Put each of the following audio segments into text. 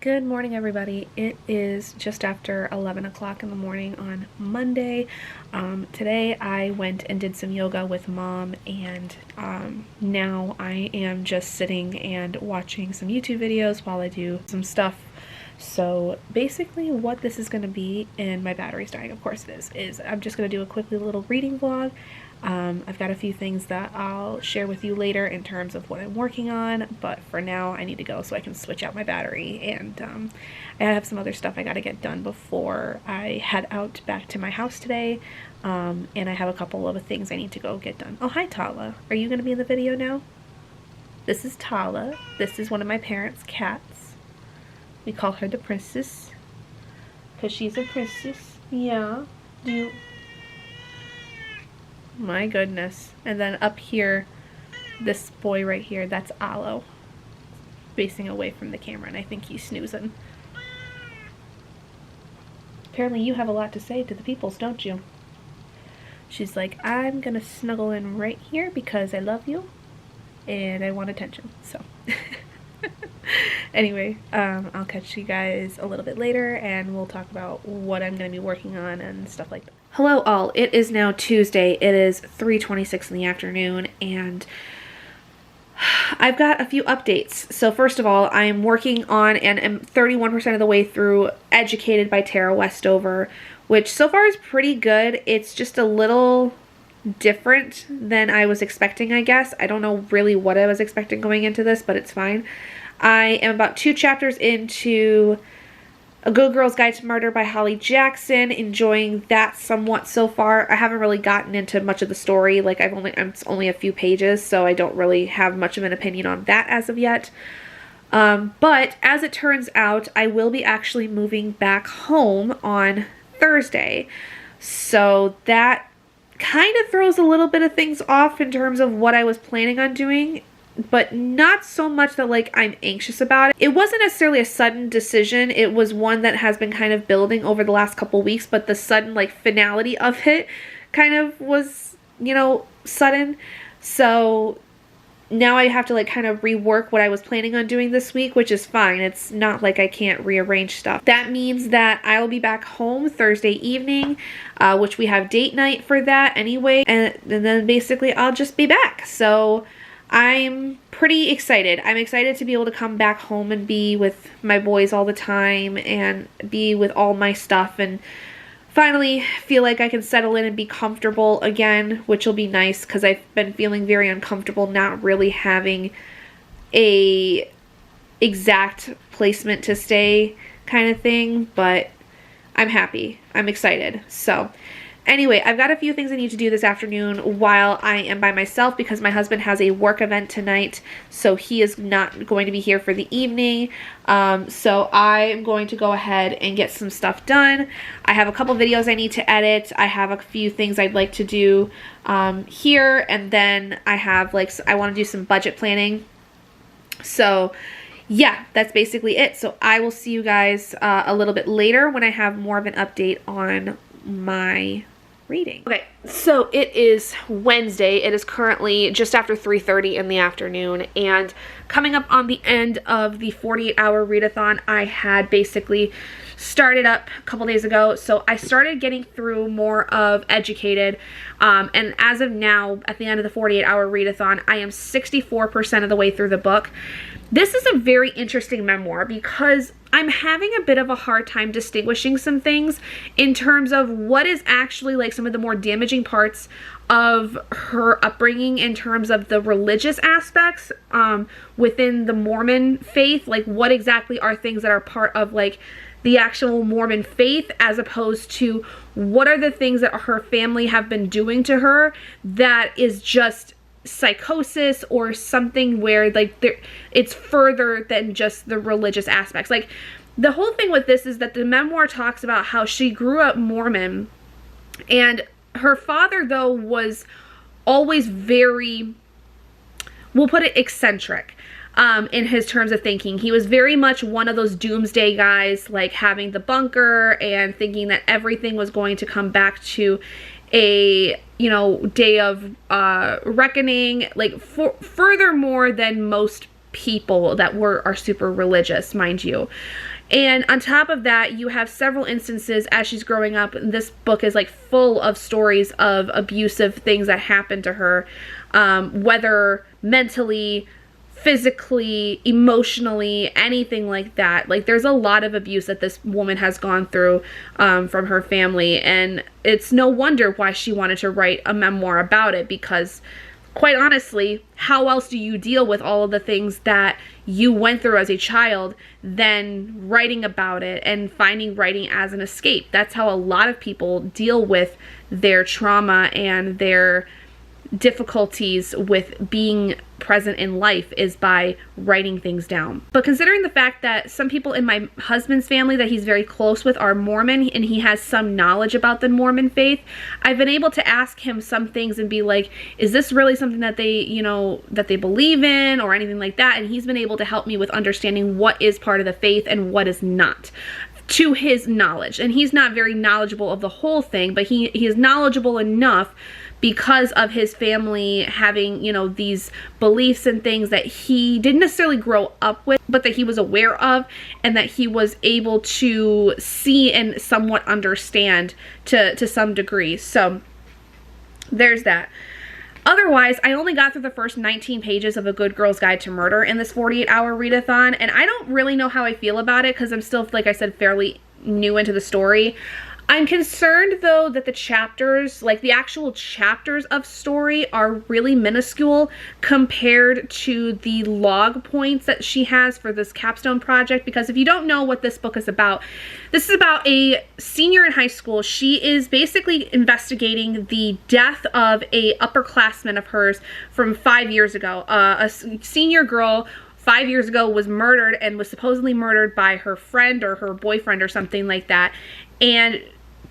Good morning, everybody. It is just after 11 o'clock in the morning on Monday. Today I went and did some yoga with mom, and now I am just sitting and watching some YouTube videos while I do some stuff. So basically what this is going to be, and my battery's dying, of course it is I'm just going to do a quickly little reading vlog. I've got a few things that I'll share with you later in terms of what I'm working on, but for now I need to go so I can switch out my battery, and I have some other stuff I gotta get done before I head out back to my house today, and I have a couple of things I need to go get done. Oh, hi Tala. Are you gonna be in the video now? This is Tala. This is one of my parents' cats. We call her the princess because she's a princess. Yeah. Do you... My goodness. And then up here, this boy right here, that's Aloe, facing away from the camera, and I think he's snoozing. Apparently you have a lot to say to the peoples, don't you? She's like, I'm gonna snuggle in right here because I love you and I want attention. So anyway, I'll catch you guys a little bit later and we'll talk about what I'm gonna be working on and stuff like that. Hello all, it is now Tuesday. It is 3:26 in the afternoon, and I've got a few updates. So first of all, I am working on and am 31% of the way through Educated by Tara Westover, which so far is pretty good. It's just a little different than I was expecting, I guess. I don't know really what I was expecting going into this, but it's fine. I am about 2 chapters into A Good Girl's Guide to Murder by Holly Jackson, enjoying that somewhat so far. I haven't really gotten into much of the story, like I'm only a few pages, so I don't really have much of an opinion on that as of yet. But as it turns out, I will be actually moving back home on Thursday. So that kind of throws a little bit of things off in terms of what I was planning on doing, but not so much that like I'm anxious about it. It wasn't necessarily a sudden decision. It was one that has been kind of building over the last couple weeks, but the sudden like finality of it kind of was, you know, sudden. So now I have to like kind of rework what I was planning on doing this week, which is fine. It's not like I can't rearrange stuff. That means that I will be back home Thursday evening, which we have date night for that anyway, and then basically I'll just be back. So I'm pretty excited. I'm excited to be able to come back home and be with my boys all the time and be with all my stuff and finally feel like I can settle in and be comfortable again, which will be nice because I've been feeling very uncomfortable not really having a exact placement to stay kind of thing, but I'm happy. I'm excited. So anyway, I've got a few things I need to do this afternoon while I am by myself because my husband has a work event tonight, so he is not going to be here for the evening. So I'm going to go ahead and get some stuff done. I have a couple videos I need to edit. I have a few things I'd like to do here, and then I have I want to do some budget planning. So yeah, that's basically it. So I will see you guys a little bit later when I have more of an update on my reading. Okay, so it is Wednesday. It is currently just after 3:30 in the afternoon, and coming up on the end of the 48-hour readathon I had basically started up a couple days ago. So I started getting through more of Educated, and as of now, at the end of the 48-hour readathon, I am 64% of the way through the book. This is a very interesting memoir because I'm having a bit of a hard time distinguishing some things in terms of what is actually like some of the more damaging parts of her upbringing in terms of the religious aspects within the Mormon faith. Like what exactly are things that are part of like the actual Mormon faith, as opposed to what are the things that her family have been doing to her that is just psychosis or something where like it's further than just the religious aspects. Like the whole thing with this is that the memoir talks about how she grew up Mormon, and her father though was always very, we'll put it, eccentric in his terms of thinking. He was very much one of those doomsday guys, like having the bunker and thinking that everything was going to come back to a, you know, day of reckoning, like furthermore than most people that are super religious, mind you. And on top of that, you have several instances as she's growing up. This book is like full of stories of abusive things that happen to her, whether mentally, physically, emotionally, anything like that. Like, there's a lot of abuse that this woman has gone through from her family, and it's no wonder why she wanted to write a memoir about it, because quite honestly, how else do you deal with all of the things that you went through as a child than writing about it and finding writing as an escape? That's how a lot of people deal with their trauma and their difficulties with being present in life, is by writing things down. But considering the fact that some people in my husband's family that he's very close with are Mormon, and he has some knowledge about the Mormon faith, I've been able to ask him some things and be like, is this really something that they, you know, that they believe in or anything like that? And he's been able to help me with understanding what is part of the faith and what is not, to his knowledge. And he's not very knowledgeable of the whole thing, but he is knowledgeable enough because of his family having, you know, these beliefs and things that he didn't necessarily grow up with, but that he was aware of, and that he was able to see and somewhat understand to some degree. So there's that. Otherwise, I only got through the first 19 pages of A Good Girl's Guide to Murder in this 48-hour readathon, and I don't really know how I feel about it because I'm still, like I said, fairly new into the story. I'm concerned, though, that the chapters, like the actual chapters of story, are really minuscule compared to the log points that she has for this capstone project. Because if you don't know what this book is about, this is about a senior in high school. She is basically investigating the death of a upperclassman of hers from 5 years ago. A senior girl 5 years ago was murdered, and was supposedly murdered by her friend or her boyfriend or something like that. And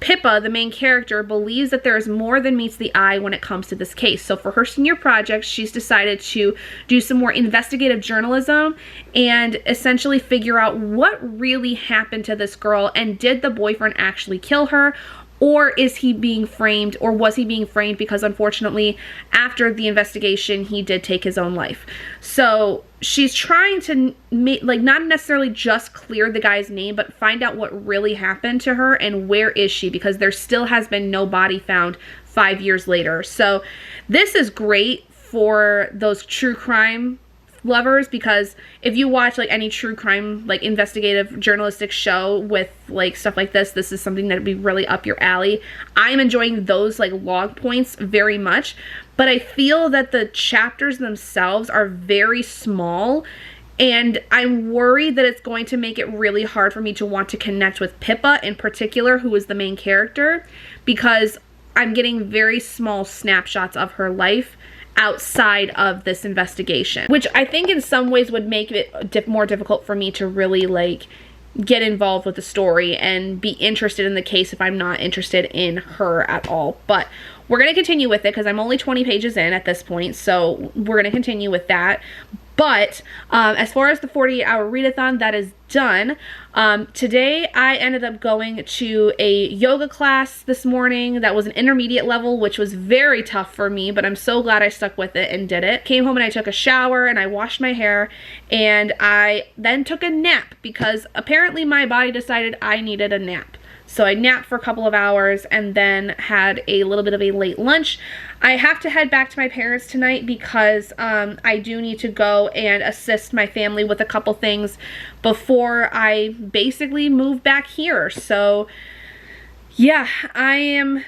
Pippa, the main character, believes that there is more than meets the eye when it comes to this case. So for her senior project, she's decided to do some more investigative journalism and essentially figure out what really happened to this girl, and did the boyfriend actually kill her? Or is he being framed, or was he being framed because unfortunately after the investigation he did take his own life? So she's trying to like not necessarily just clear the guy's name, but find out what really happened to her and where is she, because there still has been no body found 5 years later. So this is great for those true crime lovers, because if you watch like any true crime, like investigative journalistic show with like stuff like this is something that would be really up your alley. I'm enjoying those like log points very much, but I feel that the chapters themselves are very small, and I'm worried that it's going to make it really hard for me to want to connect with Pippa in particular, who is the main character, because I'm getting very small snapshots of her life outside of this investigation, which I think in some ways would make it more difficult for me to really like get involved with the story and be interested in the case if I'm not interested in her at all. But we're going to continue with it because I'm only 20 pages in at this point, so we're going to continue with that. But as far as the 48-hour readathon, that is done. Today I ended up going to a yoga class this morning that was an intermediate level, which was very tough for me, but I'm so glad I stuck with it and did it. Came home and I took a shower and I washed my hair, and I then took a nap because apparently my body decided I needed a nap. So I napped for a couple of hours and then had a little bit of a late lunch. I have to head back to my parents tonight because I do need to go and assist my family with a couple things before I basically move back here. So yeah, I am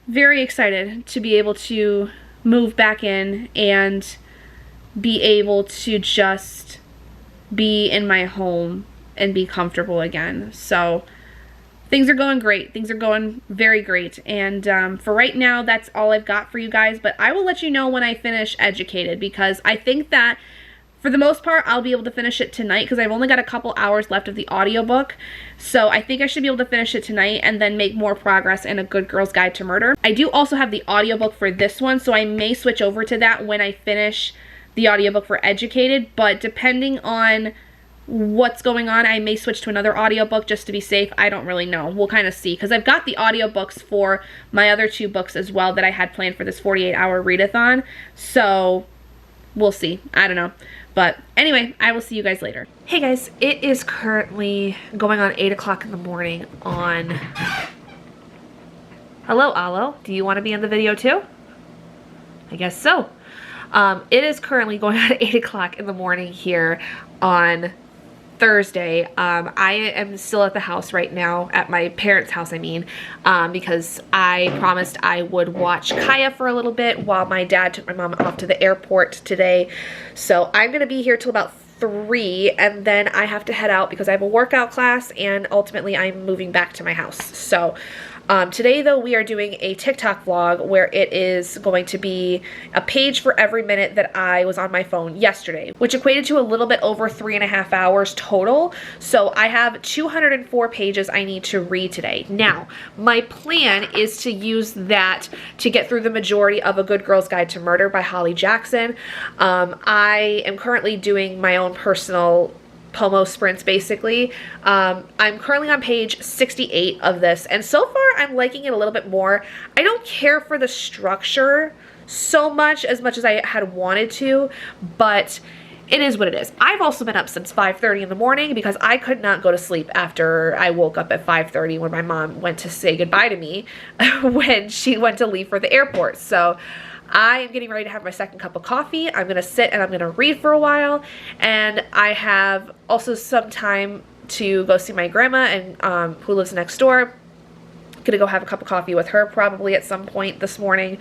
very excited to be able to move back in and be able to just be in my home and be comfortable again. So things are going great. Things are going very great. And for right now, that's all I've got for you guys. But I will let you know when I finish Educated, because I think that for the most part, I'll be able to finish it tonight because I've only got a couple hours left of the audiobook. So I think I should be able to finish it tonight and then make more progress in A Good Girl's Guide to Murder. I do also have the audiobook for this one, so I may switch over to that when I finish the audiobook for Educated. But depending on what's going on, I may switch to another audiobook just to be safe. I don't really know. We'll kind of see, because I've got the audiobooks for my other two books as well that I had planned for this 48-hour readathon. So we'll see. I don't know. But anyway, I will see you guys later. Hey guys, it is currently going on 8 o'clock in the morning on... Hello, Alo. Do you want to be in the video too? I guess so. It is currently going on 8 o'clock in the morning here on Thursday. I am still at the house right now, at my parents' house, I mean, because I promised I would watch Kaya for a little bit while my dad took my mom off to the airport today. So I'm going to be here till about 3, and then I have to head out because I have a workout class, and ultimately I'm moving back to my house. So today, though, we are doing a TikTok vlog where it is going to be a page for every minute that I was on my phone yesterday, which equated to a little bit over 3.5 hours total. So I have 204 pages I need to read today. Now, my plan is to use that to get through the majority of A Good Girl's Guide to Murder by Holly Jackson. I am currently doing my own personal Pomo sprints, basically. I'm currently on page 68 of this, and so far I'm liking it a little bit more. I don't care for the structure so much as I had wanted to, but it is what it is. I've also been up since 5:30 in the morning because I could not go to sleep after I woke up at 5:30 when my mom went to say goodbye to me when she went to leave for the airport. So I am getting ready to have my second cup of coffee. I'm going to sit and I'm going to read for a while. And I have also some time to go see my grandma, and who lives next door. Going to go have a cup of coffee with her probably at some point this morning.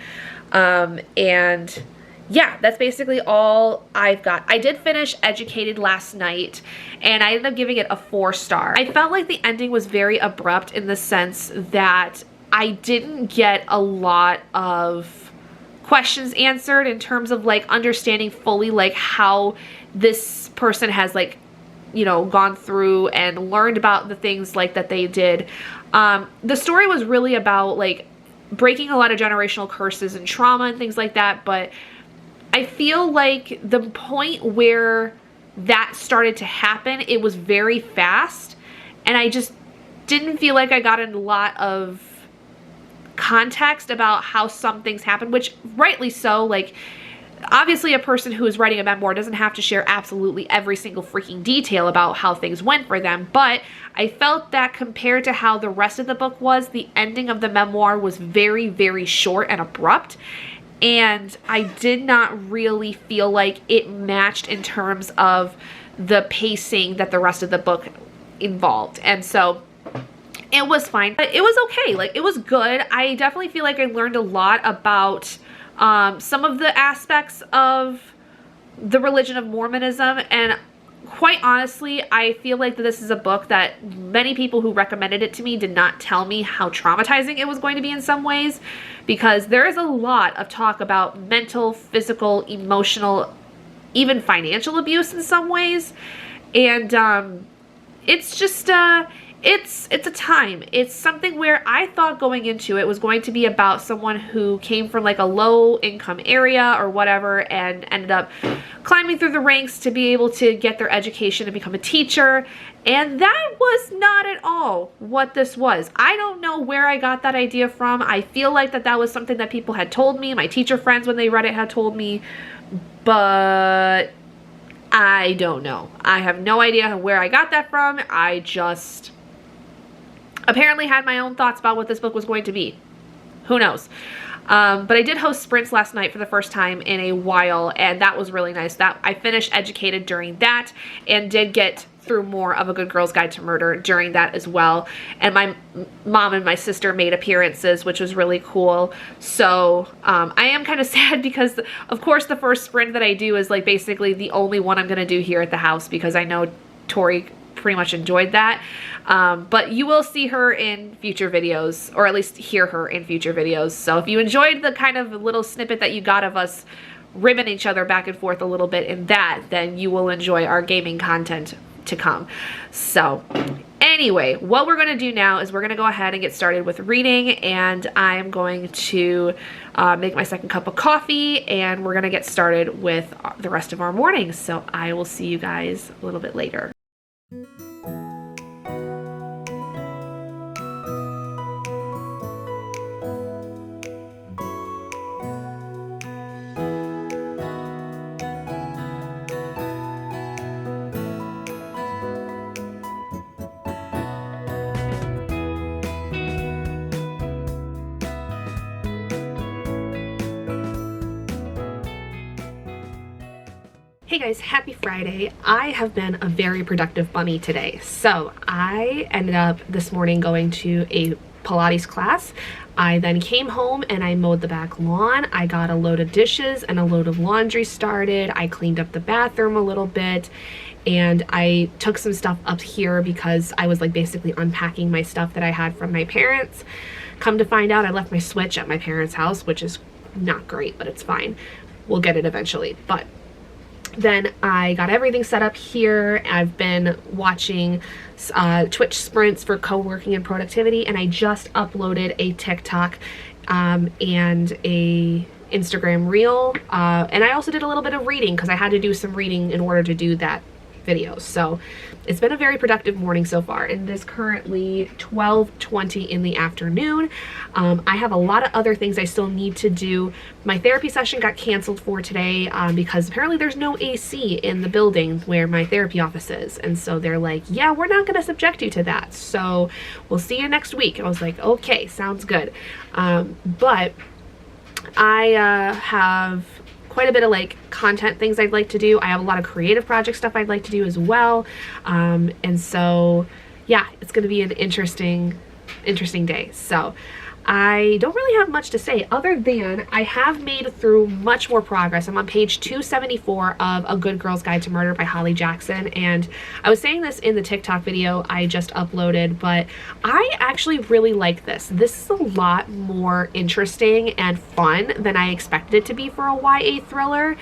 And yeah, that's basically all I've got. I did finish Educated last night, and I ended up giving it a 4-star. I felt like the ending was very abrupt in the sense that I didn't get a lot of questions answered in terms of like understanding fully like how this person has like, you know, gone through and learned about the things like that they did. The story was really about like breaking a lot of generational curses and trauma and things like that, but I feel like the point where that started to happen, it was very fast, and I just didn't feel like I got a lot of context about how some things happen, which rightly so. Like, obviously a person who is writing a memoir doesn't have to share absolutely every single freaking detail about how things went for them, but I felt that compared to how the rest of the book was, the ending of the memoir was very, very short and abrupt, and I did not really feel like it matched in terms of the pacing that the rest of the book involved. And so it was fine, but it was okay. Like, it was good. I definitely feel like I learned a lot about some of the aspects of the religion of Mormonism, and quite honestly, I feel like that this is a book that many people who recommended it to me did not tell me how traumatizing it was going to be in some ways, because there is a lot of talk about mental, physical, emotional, even financial abuse in some ways, and it's just it's a time. It's something where I thought going into it was going to be about someone who came from like a low income area or whatever and ended up climbing through the ranks to be able to get their education and become a teacher. And that was not at all what this was. I don't know where I got that idea from. I feel like that was something that people had told me. My teacher friends, when they read it, had told me. But I don't know. I have no idea where I got that from. I just apparently had my own thoughts about what this book was going to be. Who knows? But I did host sprints last night for the first time in a while, and that was really nice. That I finished Educated during that, and did get through more of A Good Girl's Guide to Murder during that as well. And my mom and my sister made appearances, which was really cool. So I am kind of sad because, of course, the first sprint that I do is like basically the only one I'm going to do here at the house, because I know Tori pretty much enjoyed that. But you will see her in future videos, or at least hear her in future videos. So if you enjoyed the kind of little snippet that you got of us ribbing each other back and forth a little bit in that, then you will enjoy our gaming content to come. So anyway, what we're going to do now is we're going to go ahead and get started with reading, and I'm going to make my second cup of coffee, and we're going to get started with the rest of our morning. So I will see you guys a little bit later. Hey guys, happy Friday. I have been a very productive bunny today. So I ended up this morning going to a Pilates class. I then came home and I mowed the back lawn. I got a load of dishes and a load of laundry started. I cleaned up the bathroom a little bit, and I took some stuff up here because I was like basically unpacking my stuff that I had from my parents. Come to find out, I left my Switch at my parents' house, which is not great, but it's fine. We'll get it eventually. But then I got everything set up here. I've been watching Twitch sprints for co-working and productivity, and I just uploaded a TikTok and a Instagram reel, and I also did a little bit of reading because I had to do some reading in order to do that video. So it's been a very productive morning so far, and it is currently 12:20 in the afternoon. I have a lot of other things I still need to do. My therapy session got canceled for today because apparently there's no AC in the building where my therapy office is, and so they're like, yeah, we're not going to subject you to that, so we'll see you next week. I was like, okay, sounds good. But I have quite a bit of like content things I'd like to do. I have a lot of creative project stuff I'd like to do as well. And so yeah, it's going to be an interesting day. So I don't really have much to say other than I have made through much more progress. I'm on page 274 of A Good Girl's Guide to Murder by Holly Jackson, and I was saying this in the TikTok video I just uploaded, but I actually really like this. This is a lot more interesting and fun than I expected it to be for a YA thriller.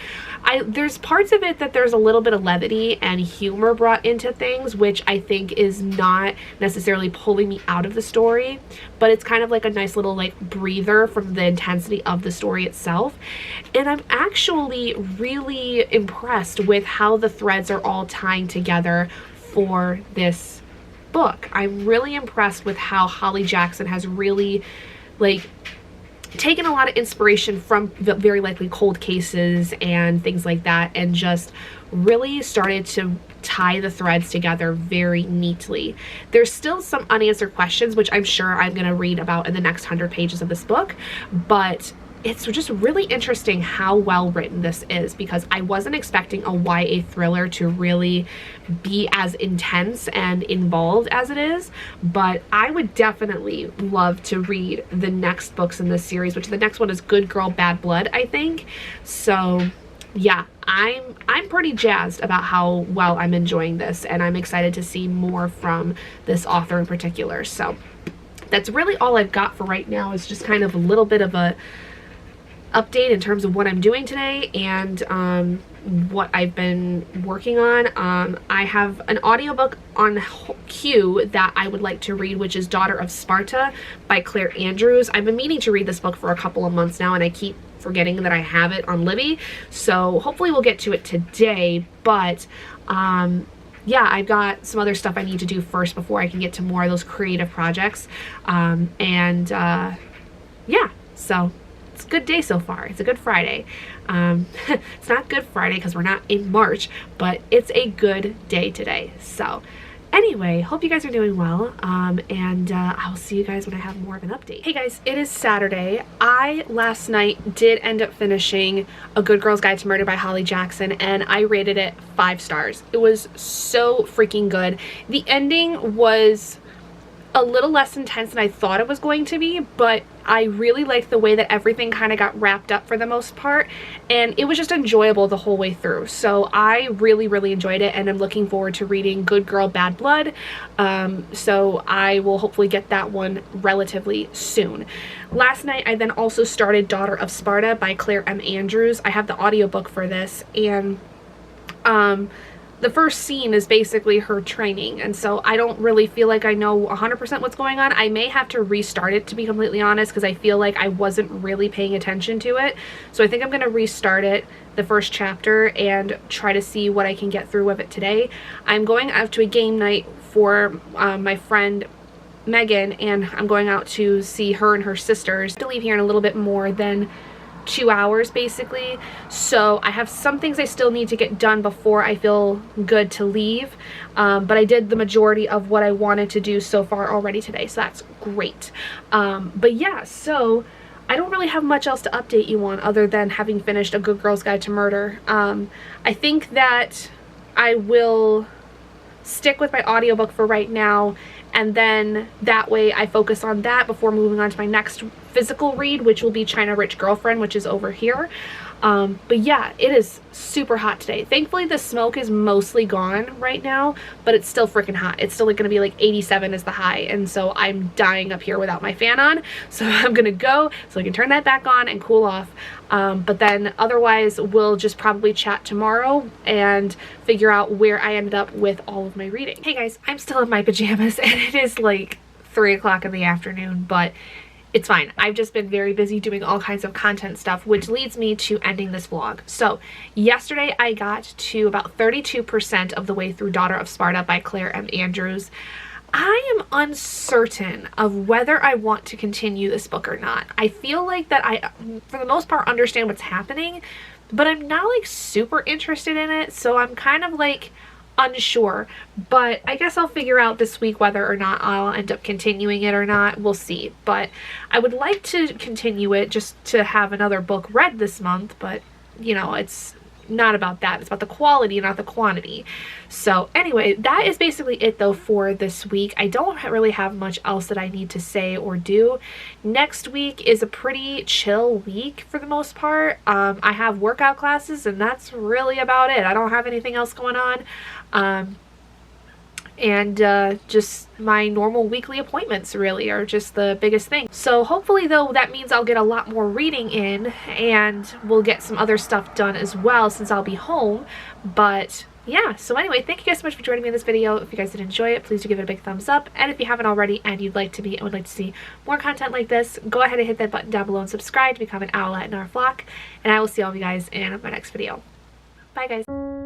There's parts of it that there's a little bit of levity and humor brought into things, which I think is not necessarily pulling me out of the story, but it's kind of like a nice little like breather from the intensity of the story itself. And I'm actually really impressed with how the threads are all tying together for this book. I'm really impressed with how Holly Jackson has really like taken a lot of inspiration from very likely cold cases and things like that, and just really started to tie the threads together very neatly. There's still some unanswered questions, which I'm sure I'm going to read about in the next 100 pages of this book, but it's just really interesting how well written this is, because I wasn't expecting a YA thriller to really be as intense and involved as it is, but I would definitely love to read the next books in this series, which the next one is Good Girl, Bad Blood, I think. So yeah, I'm pretty jazzed about how well I'm enjoying this, and I'm excited to see more from this author in particular. So that's really all I've got for right now, is just kind of a little bit of a update in terms of what I'm doing today and what I've been working on. I have an audiobook on queue that I would like to read, which is Daughter of Sparta by Claire Andrews. I've been meaning to read this book for a couple of months now, and I keep forgetting that I have it on Libby, so hopefully we'll get to it today. But yeah, I've got some other stuff I need to do first before I can get to more of those creative projects. Yeah, so it's a good day so far. It's a good Friday. It's not Good Friday because we're not in March, but it's a good day today. So anyway, hope you guys are doing well, and I'll see you guys when I have more of an update. Hey guys, it is Saturday. I last night did end up finishing A Good Girl's Guide to Murder by Holly Jackson, and I rated it 5 stars. It was so freaking good. The ending was a little less intense than I thought it was going to be, but I really liked the way that everything kind of got wrapped up for the most part, and it was just enjoyable the whole way through. So I really enjoyed it, and I'm looking forward to reading Good Girl, Bad Blood. So I will hopefully get that one relatively soon. Last night I then also started Daughter of Sparta by Claire M. Andrews. I have the audiobook for this, and the first scene is basically her training, and so I don't really feel like I know 100% what's going on. I may have to restart it, to be completely honest, because I feel like I wasn't really paying attention to it. So I think I'm going to restart it, the first chapter, and try to see what I can get through of it today. I'm going out to a game night for my friend Megan, and I'm going out to see her and her sisters. To leave here in a little bit more than 2 hours basically, so I have some things I still need to get done before I feel good to leave, but I did the majority of what I wanted to do so far already today, so that's great. But yeah, so I don't really have much else to update you on other than having finished A Good Girl's Guide to Murder. I think that I will stick with my audiobook for right now, and then that way I focus on that before moving on to my next physical read, which will be China Rich Girlfriend, which is over here. But yeah, it is super hot today. Thankfully the smoke is mostly gone right now, but it's still freaking hot. It's still like gonna be like 87 is the high, and so I'm dying up here without my fan on. So I'm gonna go so I can turn that back on and cool off. But then otherwise we'll just probably chat tomorrow and figure out where I ended up with all of my reading. Hey guys, I'm still in my pajamas and it is like 3 o'clock in the afternoon, but it's fine. I've just been very busy doing all kinds of content stuff, which leads me to ending this vlog. So yesterday I got to about 32% of the way through Daughter of Sparta by Claire M. Andrews. I am uncertain of whether I want to continue this book or not. I feel like that I, for the most part, understand what's happening, but I'm not like super interested in it, so I'm kind of like unsure. But I guess I'll figure out this week whether or not I'll end up continuing it or not. We'll see. But I would like to continue it just to have another book read this month, but you know, it's not about that. It's about the quality, not the quantity. So anyway, that is basically it though for this week. I don't really have much else that I need to say or do. Next week is a pretty chill week for the most part. I have workout classes and that's really about it. I don't have anything else going on. Just my normal weekly appointments really are just the biggest thing. So hopefully though that means I'll get a lot more reading in and we'll get some other stuff done as well since I'll be home. But yeah, so anyway, thank you guys so much for joining me in this video. If you guys did enjoy it, please do give it a big thumbs up. And if you haven't already and you'd like to be and would like to see more content like this, go ahead and hit that button down below and subscribe to become an owlet in our flock. And I will see all of you guys in my next video. Bye guys.